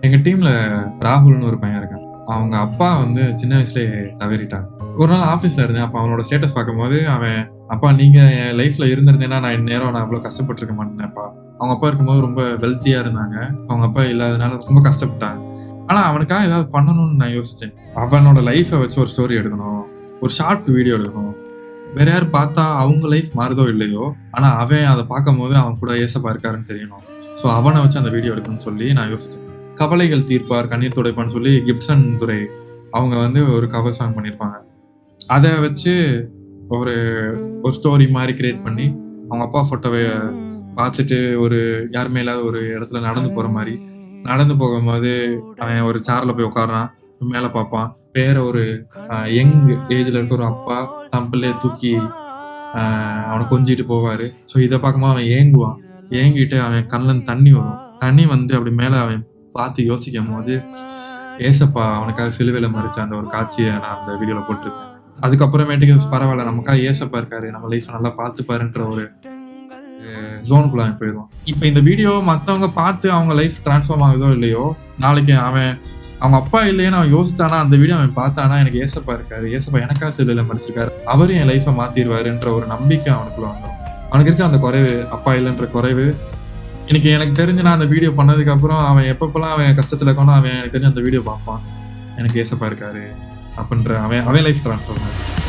எங்க டீம்ல ராகுல்னு ஒரு பையன் இருக்கான். அவங்க அப்பா வந்து சின்ன வயசுலயே தவறிட்டாங்க. ஒரு நாள் ஆஃபீஸ்ல இருந்தேன். அப்ப அவனோட ஸ்டேட்டஸ் பார்க்கும்போது அவன், "அப்பா நீங்க என் லைஃப்ல இருந்திருந்தீங்கன்னா நான் இந்நேரம் நான் இவ்வளவு கஷ்டப்பட்டுருக்க மாட்டேனேப்பா." அவங்க அப்பா இருக்கும்போது ரொம்ப வெல்த்தியா இருந்தாங்க. அவங்க அப்பா இல்லாதனால ரொம்ப கஷ்டப்பட்டாங்க. ஆனா அவனுக்காக ஏதாவது பண்ணணும்னு நான் யோசிச்சேன். அவனோட லைஃப்ப வச்சு ஒரு ஸ்டோரி எடுக்கணும். ஒரு ஷார்ட் வீடியோ எடுக்கணும். வேற யாரும் பார்த்தா அவங்க லைஃப் மாறுதோ இல்லையோ, ஆனா அவன் அத பார்க்கும்போது அவன் கூட ஏசப்பா இருக்காருன்னு தெரியணும். ஸோ அவன வச்சு அந்த வீடியோ எடுக்கணும்னு சொல்லி நான் யோசிச்சேன். கவலைகள் தீர்ப்பார், கண்ணீர் துடைப்பான்னு சொல்லி கிப்சன் துரை அவங்க வந்து ஒரு கவர் சாங் பண்ணியிருப்பாங்க. அத வச்சு ஒரு ஒரு ஸ்டோரி மாரி கிரியேட் பண்ணி, அவங்க அப்பா ஃபோட்டோவ பார்த்துட்டு ஒரு யாருமே இல்லாத ஒரு இடத்துல நடந்து போற மாரி, நடந்து போகும்போது அவன் ஒரு சேர்ல போய் உட்கார்றான். மேல பார்ப்பான். வேற ஒரு யங் ஏஜ்ல இருக்க ஒரு அப்பா தன் பிள்ளைய தூக்கி அவன கொஞ்சிட்டு போவாரு. ஸோ இத பார்க்கும்போது அவன் ஏங்குவான். ஏங்கிட்டு அவன் கண்லருந்து தண்ணி வரும். தண்ணி வந்து அப்படி மேல அவன் பார்த்து யோசிக்கும்போது, ஏசப்பா அவனுக்காக சிலுவையில மரிச்ச அந்த ஒரு காட்சிய நான் அந்த வீடியோல போட்டிருப்பேன். அதுக்கப்புறமேட்டுக்கு பரவால்ல நமக்காக ஏசப்பா இருக்காரு. நம்ம லைஃப்ப நல்லா பார்த்துப்பாருன்ற ஒரு ஜோனுக்குள்ள அவன் போயிருவான். இப்ப இந்த வீடியோ மத்தவங்க பார்த்து அவங்க லைஃப் ட்ரான்ஸ்ஃபார்ம் ஆகுதோ இல்லையோ, நாளைக்கு அவன் அவங்க அப்பா இல்லையேன்னு அவன் யோசித்தானா, அந்த வீடியோ அவன் பார்த்தானா, எனக்கு ஏசப்பா இருக்காரு. ஏசப்பா எனக்காக சிலுவையில மரிச்சிருக்காரு. அவரும் என் லைஃப்ப மாத்திருவாருன்ற ஒரு நம்பிக்கை அவனுக்குள்ள வந்துரும். அவனுக்கு இருக்க அந்த குறைவு, அப்பா இல்லன்ற குறைவு, இன்னைக்கு எனக்கு தெரிஞ்சு நான் அந்த வீடியோ பண்ணதுக்கு அப்புறம் அவன் எப்பப்பலாம் அவன் கஷ்டத்துல இருக்கானோ, அவன் எனக்கு தெரிஞ்சு அந்த வீடியோ பார்ப்பான். எனக்கு ஏசப்பா இருக்காரு அப்படின்ற அவன் லைஃப் ட்ரான்ஸ்ஃபார்ம் ஆகும்.